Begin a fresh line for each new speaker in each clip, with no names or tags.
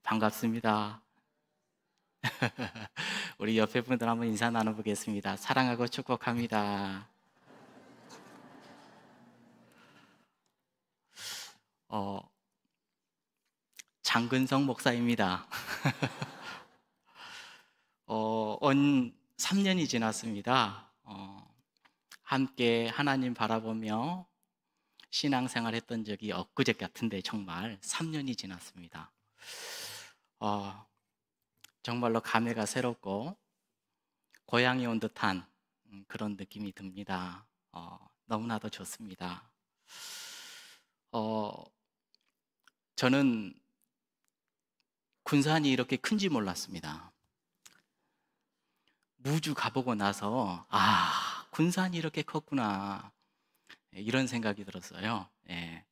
반갑습니다. 우리 옆에 분들 한번 인사 나눠보겠습니다. 사랑하고 축복합니다. 어, 장근성 목사입니다. 온 3년이 지났습니다. 함께 하나님 바라보며 신앙생활 했던 적이 엊그제 같은데 정말 3년이 지났습니다. 정말로 감회가 새롭고 고향에 온 듯한 그런 느낌이 듭니다. 너무나도 좋습니다. 저는 군산이 이렇게 큰지 몰랐습니다. 무주 가보고 나서 군산이 이렇게 컸구나 이런 생각이 들었어요. 예.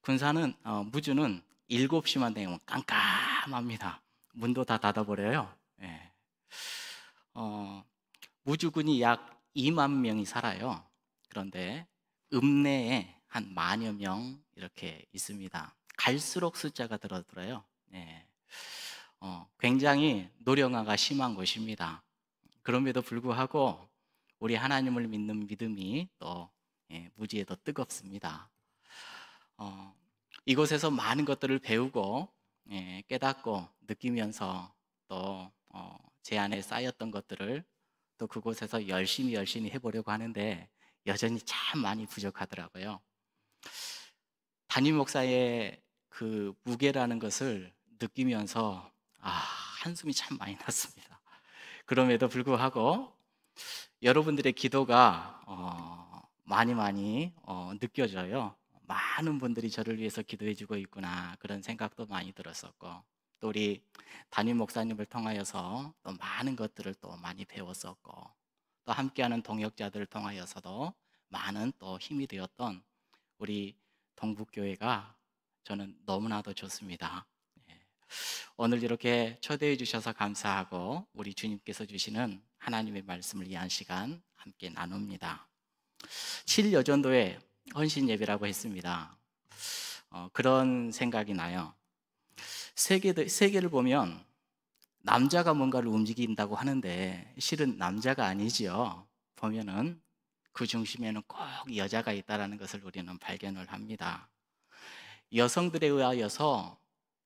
군산은 무주는 7시만 되면 깜깜합니다. 문도 다 닫아버려요. 예. 무주군이 약 2만 명이 살아요. 그런데 읍내에 한 10,000여 명 이렇게 있습니다. 갈수록 숫자가 늘어들어요. 예. 굉장히 노령화가 심한 곳입니다. 그럼에도 불구하고 우리 하나님을 믿는 믿음이 또 무지에 더 뜨겁습니다. 이곳에서 많은 것들을 배우고 깨닫고 느끼면서 또 제 안에 쌓였던 것들을 또 그곳에서 열심히 해보려고 하는데 여전히 참 많이 부족하더라고요. 담임 목사의 그 무게라는 것을 느끼면서 한숨이 참 많이 났습니다. 그럼에도 불구하고 여러분들의 기도가 많이 느껴져요. 많은 분들이 저를 위해서 기도해 주고 있구나 그런 생각도 많이 들었었고, 또 우리 담임 목사님을 통하여서 또 많은 것들을 또 많이 배웠었고, 또 함께하는 동역자들을 통하여서도 많은 또 힘이 되었던 우리 동북교회가 저는 너무나도 좋습니다. 오늘 이렇게 초대해 주셔서 감사하고 우리 주님께서 주시는 하나님의 말씀을 위한 시간 함께 나눕니다. 7여전도의 헌신 예배라고 했습니다. 그런 생각이 나요. 세계를 보면 남자가 뭔가를 움직인다고 하는데 실은 남자가 아니지요. 보면은 그 중심에는 꼭 여자가 있다는 것을 우리는 발견을 합니다. 여성들에 의하여서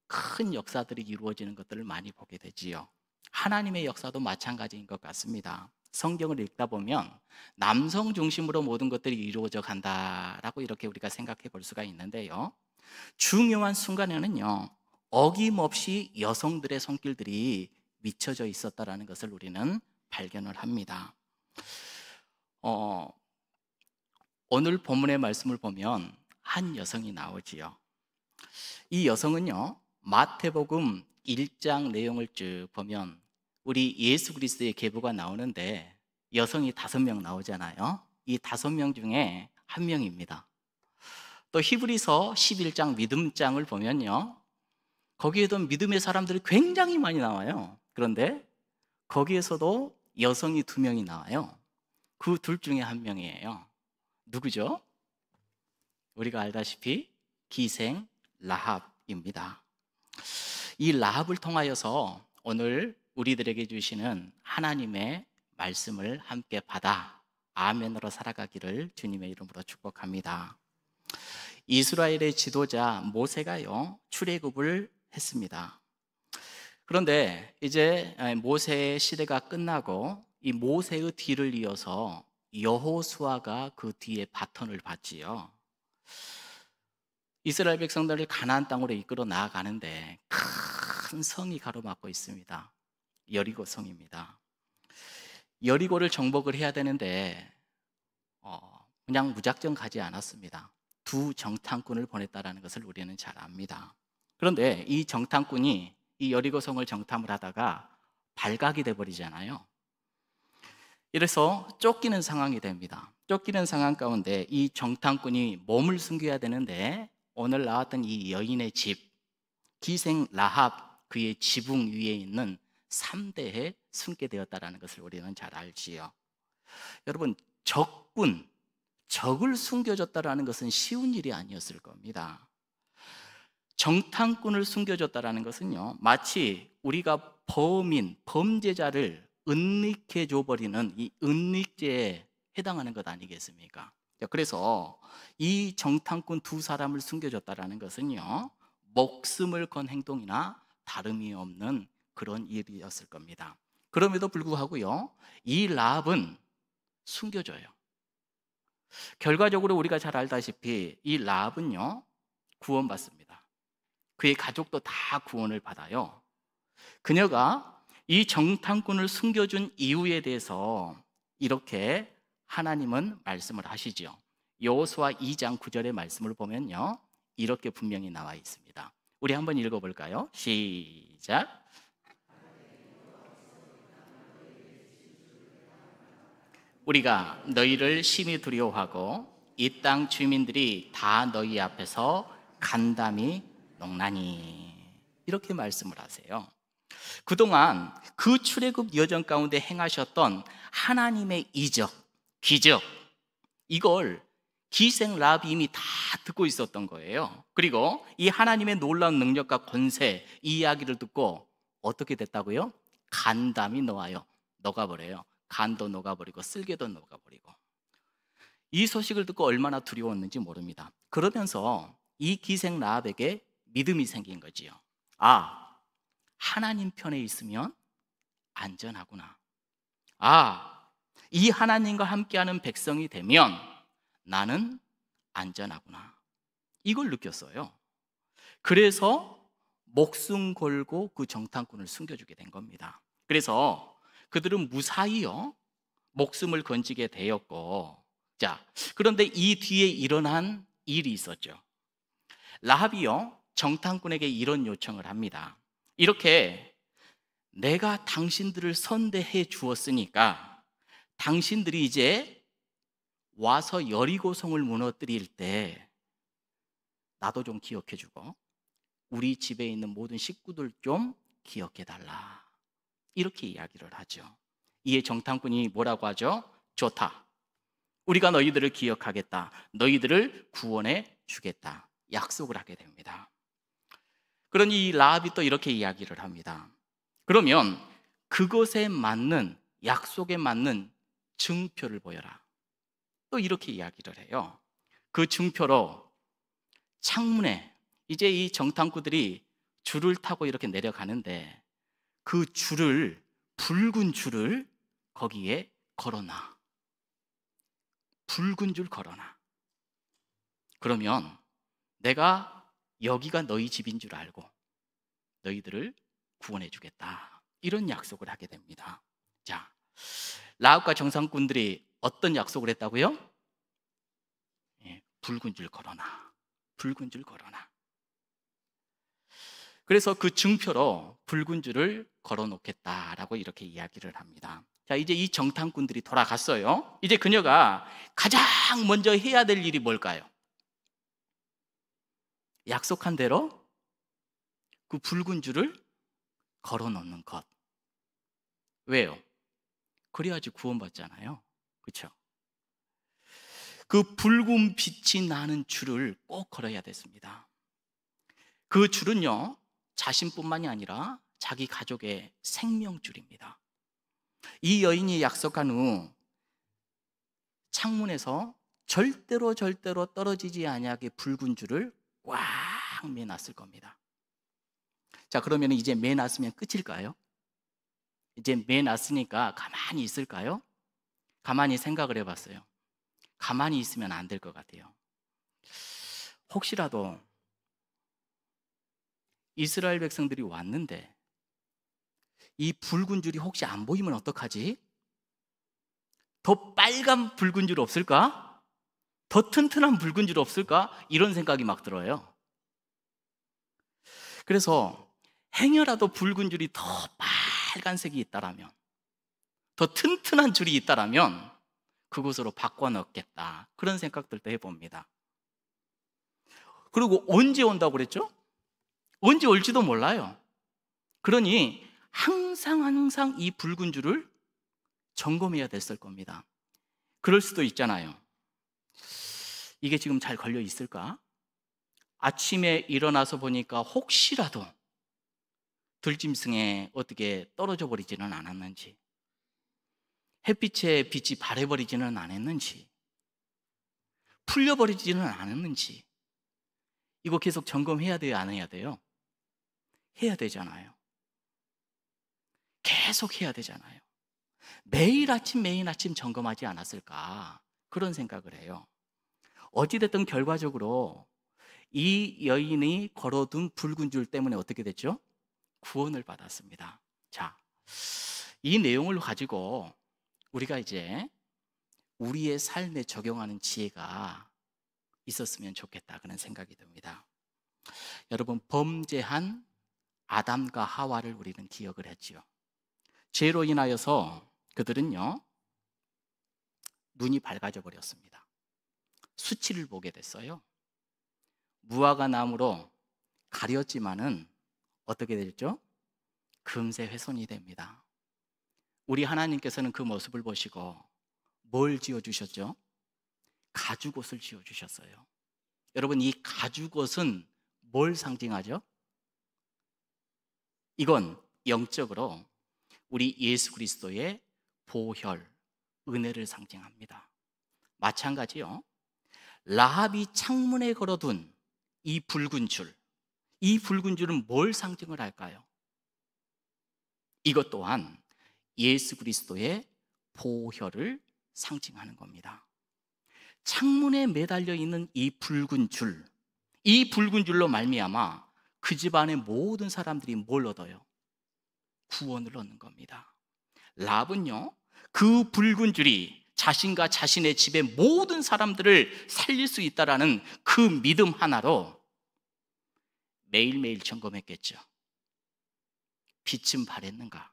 큰 역사들이 이루어지는 것들을 많이 보게 되지요. 하나님의 역사도 마찬가지인 것 같습니다. 성경을 읽다 보면 남성 중심으로 모든 것들이 이루어져 간다라고 이렇게 우리가 생각해 볼 수가 있는데요, 중요한 순간에는요 어김없이 여성들의 손길들이 미쳐져 있었다라는 것을 우리는 발견을 합니다. 오늘 본문의 말씀을 보면 한 여성이 나오지요. 이 여성은요 마태복음 1장 내용을 쭉 보면 우리 예수 그리스도의 계보가 나오는데 여성이 5명 나오잖아요. 이 5명 중에 한 명입니다. 또 히브리서 11장 믿음장을 보면요 거기에도 믿음의 사람들이 굉장히 많이 나와요. 그런데 거기에서도 여성이 2명이 나와요. 그 둘 중에 한 명이에요. 누구죠? 우리가 알다시피 기생 라합입니다. 이 라합을 통하여서 오늘 우리들에게 주시는 하나님의 말씀을 함께 받아 아멘으로 살아가기를 주님의 이름으로 축복합니다. 이스라엘의 지도자 모세가요 출애굽을 했습니다. 그런데 이제 모세의 시대가 끝나고 이 모세의 뒤를 이어서 여호수아가 그 뒤에 바톤을 받지요. 이스라엘 백성들을 가나안 땅으로 이끌어 나아가는데 큰 성이 가로막고 있습니다. 여리고 성입니다. 여리고를 정복을 해야 되는데 그냥 무작정 가지 않았습니다. 2 정탐꾼을 보냈다는 것을 우리는 잘 압니다. 그런데 이 정탐꾼이 이 여리고 성을 정탐을 하다가 발각이 돼버리잖아요. 이래서 쫓기는 상황이 됩니다. 쫓기는 상황 가운데 이 정탐꾼이 몸을 숨겨야 되는데 오늘 나왔던 이 여인의 집, 기생 라합 그의 지붕 위에 있는 3대에 숨게 되었다는 것을 우리는 잘 알지요. 여러분, 적을 숨겨줬다는 것은 쉬운 일이 아니었을 겁니다. 정탐꾼을 숨겨줬다라는 것은요, 마치 우리가 범죄자를 은닉해 줘버리는 이 은닉죄에 해당하는 것 아니겠습니까? 그래서 이 정탐꾼 두 사람을 숨겨줬다라는 것은요, 목숨을 건 행동이나 다름이 없는 그런 일이었을 겁니다. 그럼에도 불구하고요, 이 라합은 숨겨줘요. 결과적으로 우리가 잘 알다시피 이 라합은요, 구원받습니다. 그의 가족도 다 구원을 받아요. 그녀가 이 정탐꾼을 숨겨준 이유에 대해서 이렇게 하나님은 말씀을 하시죠. 여호수아 2장 9절의 말씀을 보면요, 이렇게 분명히 나와 있습니다. 우리 한번 읽어볼까요? 시작. 우리가 너희를 심히 두려워하고 이 땅 주민들이 다 너희 앞에서 간담이 농나니, 이렇게 말씀을 하세요. 그동안 그 출애굽 여정 가운데 행하셨던 하나님의 이적, 기적, 이걸 기생 라합이 이미 다 듣고 있었던 거예요. 그리고 이 하나님의 놀라운 능력과 권세, 이 이야기를 듣고 어떻게 됐다고요? 간담이 녹아버려요. 간도 녹아버리고 쓸개도 녹아버리고. 이 소식을 듣고 얼마나 두려웠는지 모릅니다. 그러면서 이 기생 라합에게 믿음이 생긴 거지요. 아, 하나님 편에 있으면 안전하구나. 아, 이 하나님과 함께하는 백성이 되면 나는 안전하구나. 이걸 느꼈어요. 그래서 목숨 걸고 그 정탐꾼을 숨겨주게 된 겁니다. 그래서 그들은 무사히요, 목숨을 건지게 되었고, 자, 그런데 이 뒤에 일어난 일이 있었죠. 라합이요, 정탐꾼에게 이런 요청을 합니다. 이렇게 내가 당신들을 선대해 주었으니까 당신들이 이제 와서 여리고성을 무너뜨릴 때 나도 좀 기억해 주고 우리 집에 있는 모든 식구들 좀 기억해 달라, 이렇게 이야기를 하죠. 이에 정탐꾼이 뭐라고 하죠? 좋다, 우리가 너희들을 기억하겠다, 너희들을 구원해 주겠다, 약속을 하게 됩니다. 그러니 이 라합이 또 이렇게 이야기를 합니다. 그러면 그것에 맞는, 약속에 맞는 증표를 보여라, 또 이렇게 이야기를 해요. 그 증표로 창문에 이제 이 정탐꾼들이 줄을 타고 이렇게 내려가는데 그 줄을, 붉은 줄을 거기에 걸어놔. 붉은 줄 걸어놔. 그러면 내가 여기가 너희 집인 줄 알고 너희들을 구원해 주겠다, 이런 약속을 하게 됩니다. 자, 라합과 정탐꾼들이 어떤 약속을 했다고요? 붉은 줄 걸어놔. 붉은 줄 걸어놔. 그래서 그 증표로 붉은 줄을 걸어놓겠다라고 이렇게 이야기를 합니다. 자, 이제 이 정탐꾼들이 돌아갔어요. 이제 그녀가 가장 먼저 해야 될 일이 뭘까요? 약속한 대로 그 붉은 줄을 걸어놓는 것. 왜요? 그래야지 구원받잖아요. 그렇죠? 그 붉은 빛이 나는 줄을 꼭 걸어야 됐습니다. 그 줄은요, 자신뿐만이 아니라 자기 가족의 생명줄입니다. 이 여인이 약속한 후 창문에서 절대로 떨어지지 아니하게 붉은 줄을 꽉 매놨을 겁니다. 자, 그러면 이제 매놨으면 끝일까요? 이제 매놨으니까 가만히 있을까요? 가만히 생각을 해봤어요. 가만히 있으면 안 될 것 같아요. 혹시라도 이스라엘 백성들이 왔는데 이 붉은 줄이 혹시 안 보이면 어떡하지? 더 빨간 붉은 줄 없을까? 더 튼튼한 붉은 줄 없을까? 이런 생각이 막 들어요. 그래서 행여라도 붉은 줄이 더 빨간색이 있다라면, 더 튼튼한 줄이 있다라면 그곳으로 바꿔 넣겠다, 그런 생각들도 해봅니다. 그리고 언제 온다고 그랬죠? 언제 올지도 몰라요. 그러니 항상 이 붉은 줄을 점검해야 됐을 겁니다. 그럴 수도 있잖아요. 이게 지금 잘 걸려 있을까? 아침에 일어나서 보니까 혹시라도 들짐승에 어떻게 떨어져 버리지는 않았는지, 햇빛에 빛이 바래버리지는 않았는지, 풀려버리지는 않았는지, 이거 계속 점검해야 돼요, 안 해야 돼요? 해야 되잖아요. 계속 해야 되잖아요. 매일 아침 점검하지 않았을까, 그런 생각을 해요. 어찌됐든 결과적으로 이 여인이 걸어둔 붉은 줄 때문에 어떻게 됐죠? 구원을 받았습니다. 자, 이 내용을 가지고 우리가 이제 우리의 삶에 적용하는 지혜가 있었으면 좋겠다, 그런 생각이 듭니다. 여러분, 범죄한 아담과 하와를 우리는 기억을 했지요. 죄로 인하여서 그들은요, 눈이 밝아져 버렸습니다. 수치를 보게 됐어요. 무화과 나무로 가렸지만은 어떻게 됐죠? 금세 훼손이 됩니다. 우리 하나님께서는 그 모습을 보시고 뭘 지어주셨죠? 가죽옷을 지어주셨어요. 여러분, 이 가죽옷은 뭘 상징하죠? 이건 영적으로 우리 예수 그리스도의 보혈, 은혜를 상징합니다. 마찬가지요, 라합이 창문에 걸어둔 이 붉은 줄, 이 붉은 줄은 뭘 상징을 할까요? 이것 또한 예수 그리스도의 보혈을 상징하는 겁니다. 창문에 매달려 있는 이 붉은 줄, 이 붉은 줄로 말미암아 그 집안의 모든 사람들이 뭘 얻어요? 구원을 얻는 겁니다. 라합은요, 그 붉은 줄이 자신과 자신의 집의 모든 사람들을 살릴 수 있다라는 그 믿음 하나로 매일매일 점검했겠죠. 빛은 바랬는가?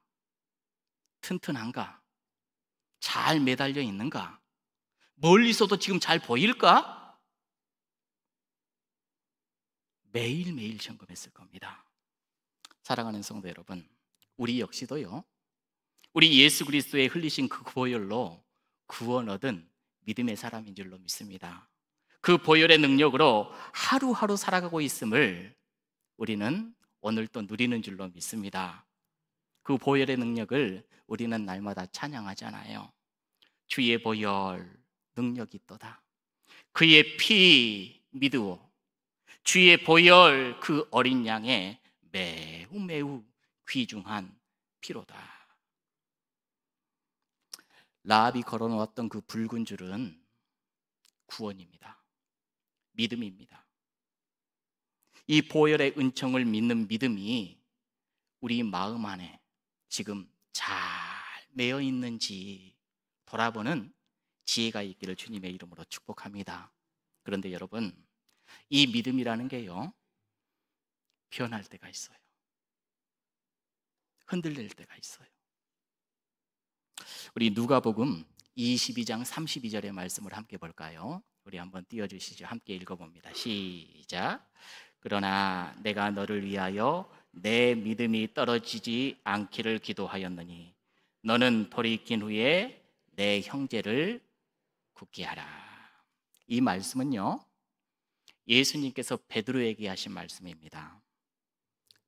튼튼한가? 잘 매달려 있는가? 멀리서도 지금 잘 보일까? 매일매일 점검했을 겁니다. 사랑하는 성도 여러분, 우리 역시도요, 우리 예수 그리스도의 흘리신 그 보혈로 구원 얻은 믿음의 사람인 줄로 믿습니다. 그 보혈의 능력으로 하루하루 살아가고 있음을 우리는 오늘 또 누리는 줄로 믿습니다. 그 보혈의 능력을 우리는 날마다 찬양하잖아요. 주의 보혈 능력이 있도다. 그의 피 믿으오. 주의 보혈 그 어린 양의 매우 매우 귀중한 피로다. 라합이 걸어놓았던 그 붉은 줄은 구원입니다. 믿음입니다. 이 보혈의 은총을 믿는 믿음이 우리 마음 안에 지금 잘 매여 있는지 돌아보는 지혜가 있기를 주님의 이름으로 축복합니다. 그런데 여러분, 이 믿음이라는 게요, 변할 때가 있어요. 흔들릴 때가 있어요. 우리 누가복음 22장 32절의 말씀을 함께 볼까요? 우리 한번 띄워주시죠. 함께 읽어봅니다. 시작. 그러나 내가 너를 위하여 내 믿음이 떨어지지 않기를 기도하였느니 너는 돌이킨 후에 내 형제를 굳게 하라. 이 말씀은요, 예수님께서 베드로에게 하신 말씀입니다.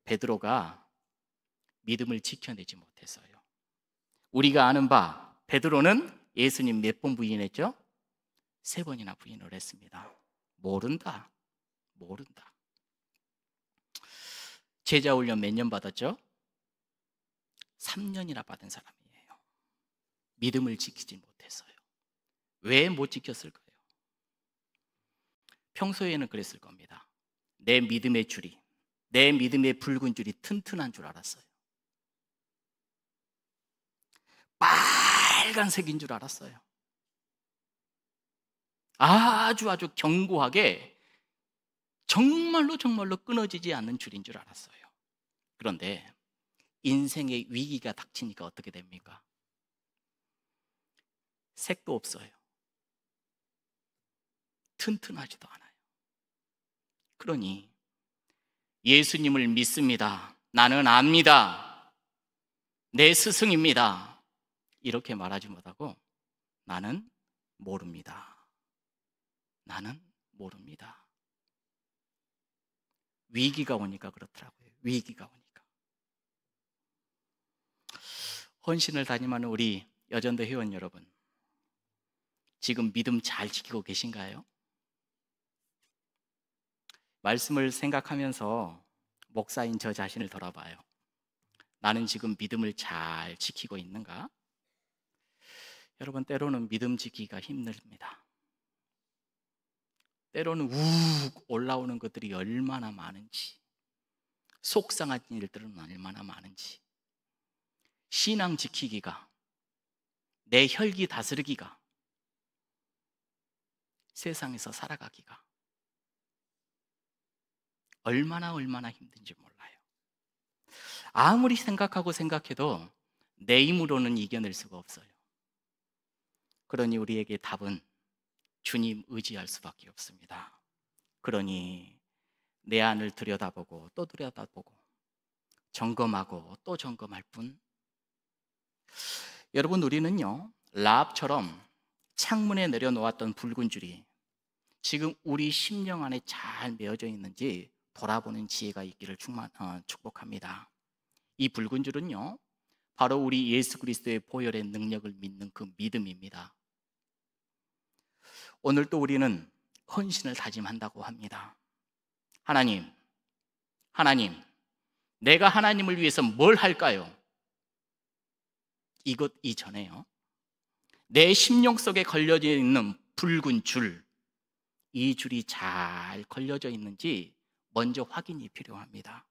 베드로가 믿음을 지켜내지 못해서요. 우리가 아는 바 베드로는 예수님 몇 번 부인했죠? 3번이나 부인을 했습니다. 모른다. 제자 훈련 몇 년 받았죠? 3년이나 받은 사람이에요. 믿음을 지키지 못했어요. 왜 못 지켰을까요? 평소에는 그랬을 겁니다. 내 믿음의 줄이, 내 믿음의 붉은 줄이 튼튼한 줄 알았어요. 빨간색인 줄 알았어요. 아주 견고하게 정말로 끊어지지 않는 줄인 줄 알았어요. 그런데 인생의 위기가 닥치니까 어떻게 됩니까? 색도 없어요. 튼튼하지도 않아요. 그러니 예수님을 믿습니다. 나는 압니다. 내 스승입니다. 이렇게 말하지 못하고 나는 모릅니다. 위기가 오니까 그렇더라고요. 위기가 오니까. 헌신을 다짐하는 우리 여전도 회원 여러분, 지금 믿음 잘 지키고 계신가요? 말씀을 생각하면서 목사인 저 자신을 돌아봐요. 나는 지금 믿음을 잘 지키고 있는가? 여러분, 때로는 믿음 지키기가 힘듭니다. 때로는 우욱 올라오는 것들이 얼마나 많은지, 속상한 일들은 얼마나 많은지, 신앙 지키기가, 내 혈기 다스리기가, 세상에서 살아가기가 얼마나 힘든지 몰라요. 아무리 생각해도 내 힘으로는 이겨낼 수가 없어요. 그러니 우리에게 답은 주님 의지할 수밖에 없습니다. 그러니 내 안을 들여다보고 또 들여다보고 점검하고 또 점검할 뿐. 여러분, 우리는요, 라합처럼 창문에 내려놓았던 붉은 줄이 지금 우리 심령 안에 잘 메어져 있는지 돌아보는 지혜가 있기를 축복합니다. 이 붉은 줄은요, 바로 우리 예수 그리스도의 보혈의 능력을 믿는 그 믿음입니다. 오늘 또 우리는 헌신을 다짐한다고 합니다. 하나님, 내가 하나님을 위해서 뭘 할까요? 이것 이전에요, 내 심령 속에 걸려져 있는 붉은 줄, 이 줄이 잘 걸려져 있는지 먼저 확인이 필요합니다.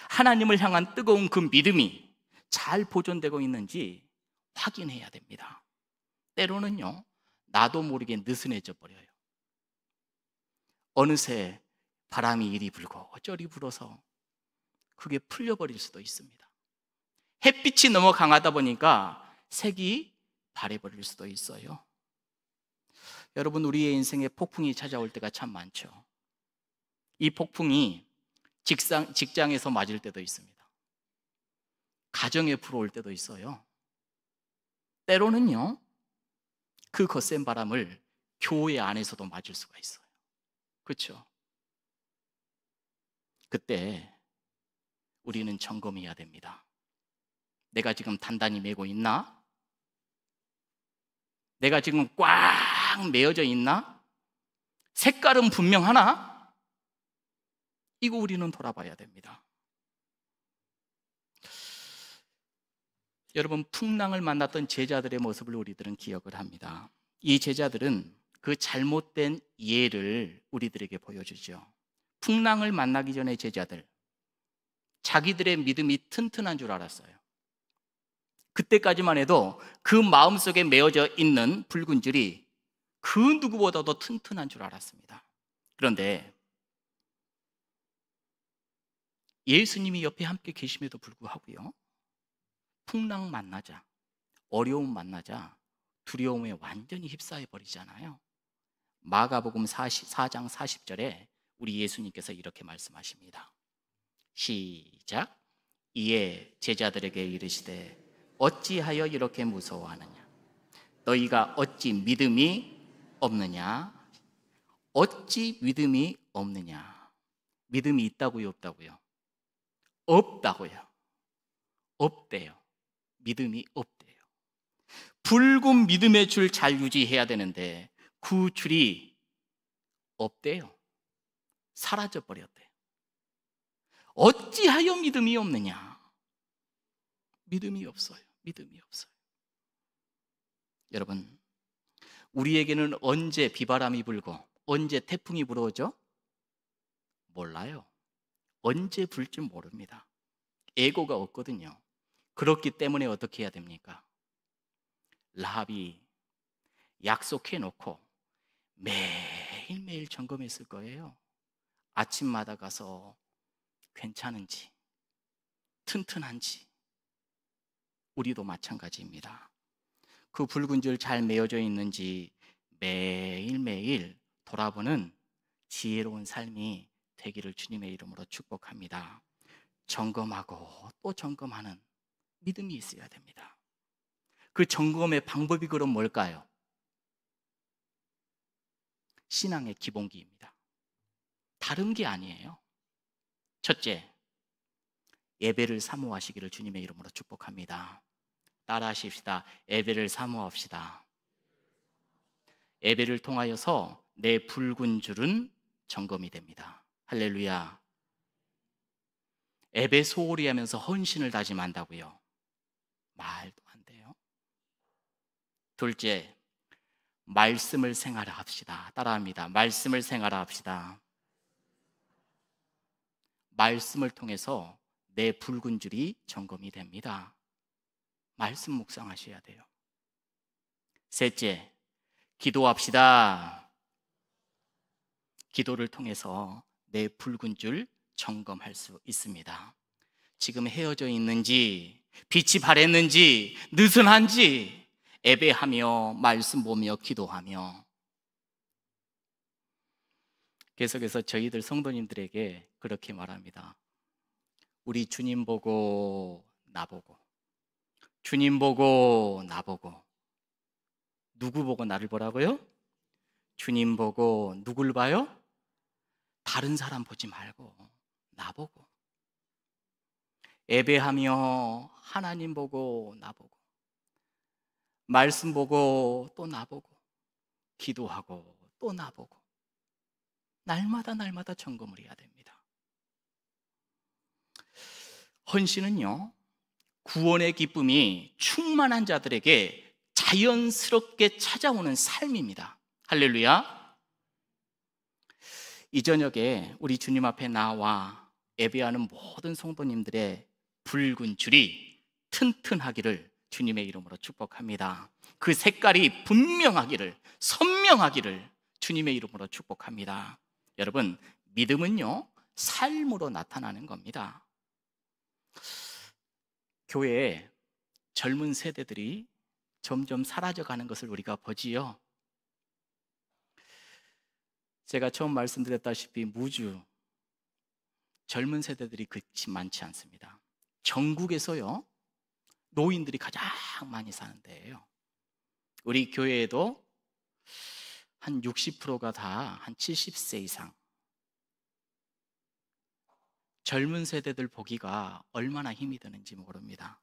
하나님을 향한 뜨거운 그 믿음이 잘 보존되고 있는지 확인해야 됩니다. 때로는요, 나도 모르게 느슨해져 버려요. 어느새 바람이 이리 불고 저리 불어서 그게 풀려버릴 수도 있습니다. 햇빛이 너무 강하다 보니까 색이 바래버릴 수도 있어요. 여러분, 우리의 인생에 폭풍이 찾아올 때가 참 많죠. 이 폭풍이 직장에서 맞을 때도 있습니다. 가정에 불어올 때도 있어요. 때로는요, 그 거센 바람을 교회 안에서도 맞을 수가 있어요. 그렇죠? 그때 우리는 점검해야 됩니다. 내가 지금 단단히 메고 있나? 내가 지금 꽉 메어져 있나? 색깔은 분명하나? 이거 우리는 돌아봐야 됩니다. 여러분, 풍랑을 만났던 제자들의 모습을 우리들은 기억을 합니다. 이 제자들은 그 잘못된 예를 우리들에게 보여주죠. 풍랑을 만나기 전에 제자들, 자기들의 믿음이 튼튼한 줄 알았어요. 그때까지만 해도 그 마음속에 메어져 있는 붉은 줄이 그 누구보다도 튼튼한 줄 알았습니다. 그런데 예수님이 옆에 함께 계심에도 불구하고요, 풍랑 만나자, 어려움 만나자 두려움에 완전히 휩싸여 버리잖아요. 마가복음 4장 40절에 우리 예수님께서 이렇게 말씀하십니다. 시작. 이에 제자들에게 이르시되 어찌하여 이렇게 무서워하느냐? 너희가 어찌 믿음이 없느냐? 어찌 믿음이 없느냐? 믿음이 있다고요, 없다고요? 없다고요. 없대요. 믿음이 없대요. 붉은 믿음의 줄 잘 유지해야 되는데 그 줄이 없대요. 사라져 버렸대요. 어찌하여 믿음이 없느냐? 믿음이 없어요. 믿음이 없어요. 여러분, 우리에게는 언제 비바람이 불고 언제 태풍이 불어오죠? 몰라요. 언제 불지 모릅니다. 예고가 없거든요. 그렇기 때문에 어떻게 해야 됩니까? 라합이 약속해 놓고 매일매일 점검했을 거예요. 아침마다 가서 괜찮은지, 튼튼한지. 우리도 마찬가지입니다. 그 붉은 줄 잘 메어져 있는지 매일매일 돌아보는 지혜로운 삶이 되기를 주님의 이름으로 축복합니다. 점검하고 또 점검하는 믿음이 있어야 됩니다. 그 점검의 방법이 그럼 뭘까요? 신앙의 기본기입니다. 다른 게 아니에요. 첫째, 예배를 사모하시기를 주님의 이름으로 축복합니다. 따라하십시다. 예배를 사모합시다. 예배를 통하여서 내 붉은 줄은 점검이 됩니다. 할렐루야. 예배 소홀히 하면서 헌신을 다짐한다고요? 말도 안 돼요. 둘째, 말씀을 생활합시다. 따라합니다. 말씀을 생활합시다. 말씀을 통해서 내 붉은 줄이 점검이 됩니다. 말씀 묵상하셔야 돼요. 셋째, 기도합시다. 기도를 통해서 내 붉은 줄 점검할 수 있습니다. 지금 헤어져 있는지, 빛이 바랬는지, 느슨한지 예배하며 말씀 보며 기도하며. 계속해서 저희들 성도님들에게 그렇게 말합니다. 우리 주님 보고 나보고, 주님 보고 나보고. 누구 보고 나를 보라고요? 주님 보고 누굴 봐요? 다른 사람 보지 말고 나보고. 예배하며 하나님 보고 나보고, 말씀 보고 또 나보고, 기도하고 또 나보고, 날마다 점검을 해야 됩니다. 헌신은요, 구원의 기쁨이 충만한 자들에게 자연스럽게 찾아오는 삶입니다. 할렐루야. 이 저녁에 우리 주님 앞에 나와 예배하는 모든 성도님들의 붉은 줄이 튼튼하기를 주님의 이름으로 축복합니다. 그 색깔이 분명하기를, 선명하기를 주님의 이름으로 축복합니다. 여러분, 믿음은요, 삶으로 나타나는 겁니다. 교회에 젊은 세대들이 점점 사라져가는 것을 우리가 보지요. 제가 처음 말씀드렸다시피 무주 젊은 세대들이 그렇지 많지 않습니다. 전국에서요, 노인들이 가장 많이 사는 데예요. 우리 교회에도 한 60%가 다 한 70세 이상. 젊은 세대들 보기가 얼마나 힘이 드는지 모릅니다.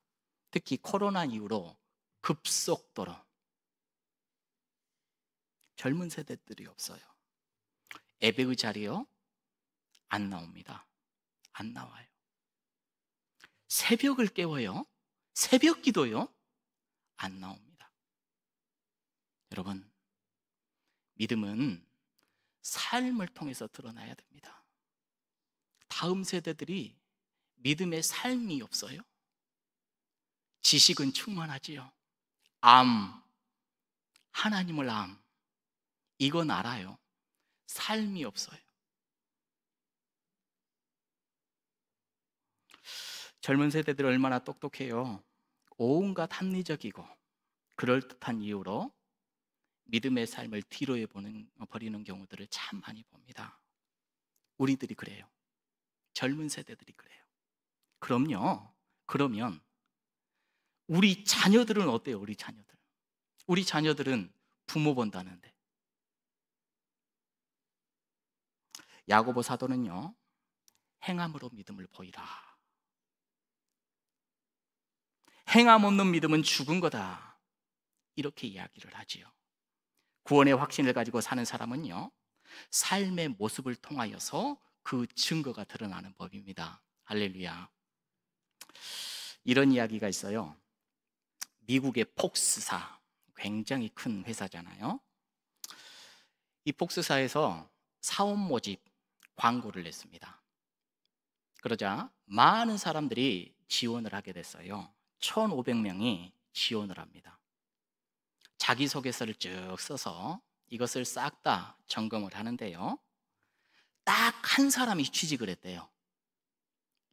특히 코로나 이후로 급속도로 젊은 세대들이 없어요. 예배의 자리요? 안 나옵니다. 안 나와요. 새벽을 깨워요? 새벽 기도요? 안 나옵니다. 여러분, 믿음은 삶을 통해서 드러나야 됩니다. 다음 세대들이 믿음의 삶이 없어요. 지식은 충만하지요. 하나님을 이건 알아요. 삶이 없어요. 젊은 세대들 얼마나 똑똑해요. 온갖 합리적이고 그럴듯한 이유로 믿음의 삶을 뒤로 버리는 경우들을 참 많이 봅니다. 우리들이 그래요. 젊은 세대들이 그래요. 그러면 우리 자녀들은 어때요? 우리 자녀들은 부모 본다는데. 야고보 사도는요, 행함으로 믿음을 보이라. 행함 없는 믿음은 죽은 거다, 이렇게 이야기를 하지요. 구원의 확신을 가지고 사는 사람은요, 삶의 모습을 통하여서 그 증거가 드러나는 법입니다. 할렐루야. 이런 이야기가 있어요. 미국의 폭스사, 굉장히 큰 회사잖아요. 이 폭스사에서 사원 모집 광고를 냈습니다. 그러자 많은 사람들이 지원을 하게 됐어요. 1,500명이 지원을 합니다. 자기소개서를 쭉 써서 이것을 싹 다 점검을 하는데요, 딱 한 사람이 취직을 했대요.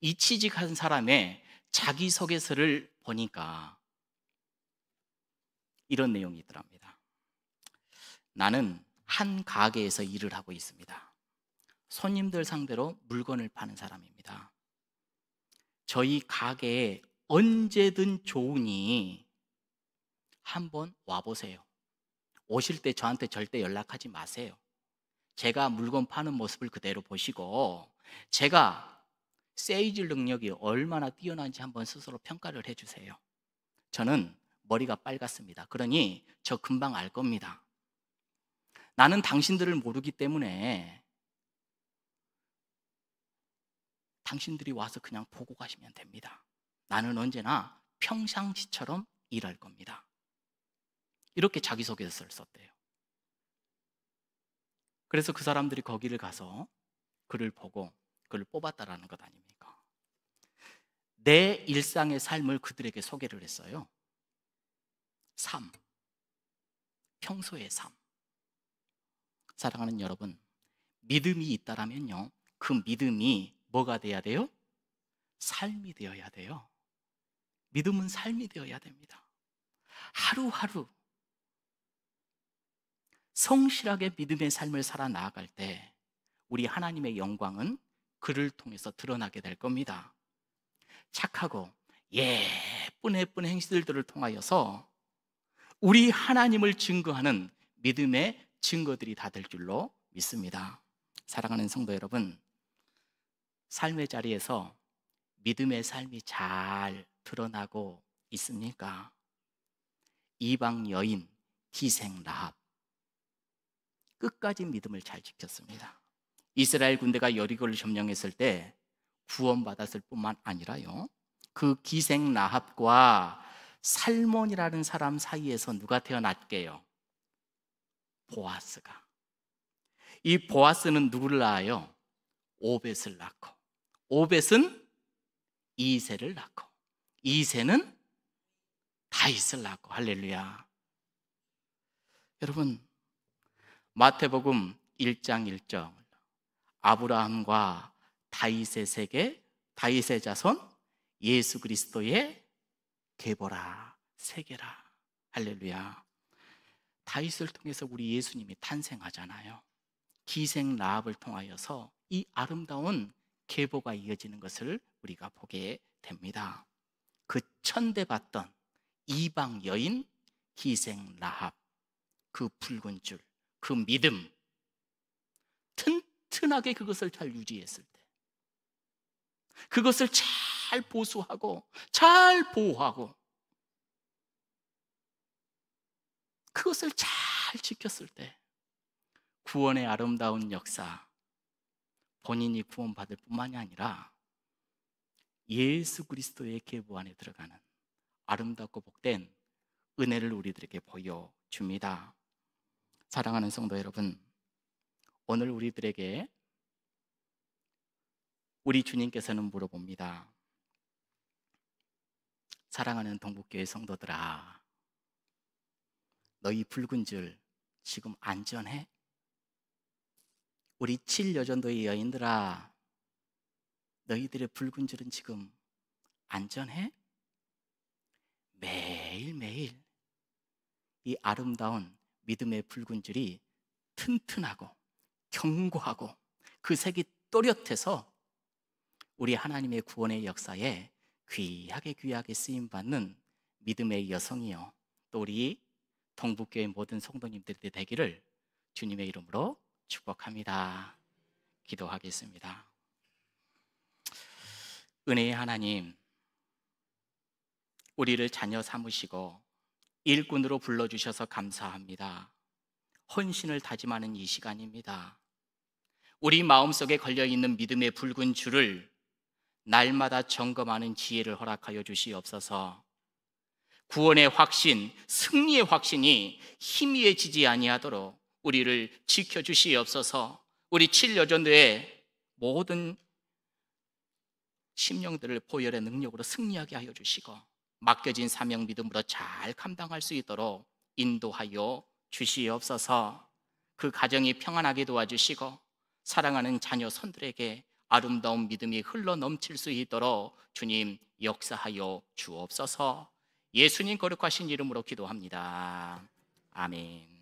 이 취직한 사람의 자기소개서를 보니까 이런 내용이 있더랍니다. 나는 한 가게에서 일을 하고 있습니다. 손님들 상대로 물건을 파는 사람입니다. 저희 가게에 언제든 좋으니 한번 와보세요. 오실 때 저한테 절대 연락하지 마세요. 제가 물건 파는 모습을 그대로 보시고 제가 세이질 능력이 얼마나 뛰어난지 한번 스스로 평가를 해주세요. 저는 머리가 빨갛습니다. 그러니 저 금방 알 겁니다. 나는 당신들을 모르기 때문에 당신들이 와서 그냥 보고 가시면 됩니다. 나는 언제나 평상시처럼 일할 겁니다. 이렇게 자기소개서를 썼대요. 그래서 그 사람들이 거기를 가서 그를 보고 그를 뽑았다라는 것 아닙니까? 내 일상의 삶을 그들에게 소개를 했어요. 삶, 평소의 삶. 사랑하는 여러분, 믿음이 있다라면요, 그 믿음이 뭐가 돼야 돼요? 삶이 되어야 돼요. 믿음은 삶이 되어야 됩니다. 하루하루 성실하게 믿음의 삶을 살아 나아갈 때 우리 하나님의 영광은 그를 통해서 드러나게 될 겁니다. 착하고 예쁜 행실들을 통하여서 우리 하나님을 증거하는 믿음의 증거들이 다 될 줄로 믿습니다. 사랑하는 성도 여러분, 삶의 자리에서 믿음의 삶이 잘 드러나고 있습니까? 이방 여인 기생 라합, 끝까지 믿음을 잘 지켰습니다. 이스라엘 군대가 여리고를 점령했을 때 구원받았을 뿐만 아니라요, 그 기생 라합과 살몬이라는 사람 사이에서 누가 태어났게요? 보아스가. 이 보아스는 누구를 낳아요? 오벳을 낳고, 오벳은 이새를 낳고, 이새는 다윗을 낳고. 할렐루야. 여러분, 마태복음 1장 1절, 아브라함과 다윗의 세계, 다윗의 자손, 예수 그리스도의 계보라, 세계라. 할렐루야. 다윗을 통해서 우리 예수님이 탄생하잖아요. 기생 라합을 통하여서 이 아름다운 계보가 이어지는 것을 우리가 보게 됩니다. 그 천대받던 이방 여인 기생 라합, 그 붉은 줄, 그 믿음, 튼튼하게 그것을 잘 유지했을 때, 그것을 잘 보수하고 잘 보호하고 그것을 잘 지켰을 때 구원의 아름다운 역사, 본인이 구원받을 뿐만이 아니라 예수 그리스도의 계보 안에 들어가는 아름답고 복된 은혜를 우리들에게 보여줍니다. 사랑하는 성도 여러분, 오늘 우리들에게 우리 주님께서는 물어봅니다. 사랑하는 동북교회 성도들아, 너희 붉은 줄 지금 안전해? 우리 7여전도의 여인들아, 너희들의 붉은 줄은 지금 안전해? 매일매일 이 아름다운 믿음의 붉은 줄이 튼튼하고 견고하고 그 색이 또렷해서 우리 하나님의 구원의 역사에 귀하게 쓰임받는 믿음의 여성이요, 또 우리 동북교회 모든 성도님들이 되기를 주님의 이름으로 축복합니다. 기도하겠습니다. 은혜의 하나님, 우리를 자녀 삼으시고 일꾼으로 불러주셔서 감사합니다. 헌신을 다짐하는 이 시간입니다. 우리 마음속에 걸려있는 믿음의 붉은 줄을 날마다 점검하는 지혜를 허락하여 주시옵소서. 구원의 확신, 승리의 확신이 희미해지지 아니하도록 우리를 지켜주시옵소서. 우리 7여전도의 모든 심령들을 보혈의 능력으로 승리하게 하여 주시고 맡겨진 사명 믿음으로 잘 감당할 수 있도록 인도하여 주시옵소서. 그 가정이 평안하게 도와주시고 사랑하는 자녀 손들에게 아름다운 믿음이 흘러 넘칠 수 있도록 주님 역사하여 주옵소서. 예수님 거룩하신 이름으로 기도합니다. 아멘.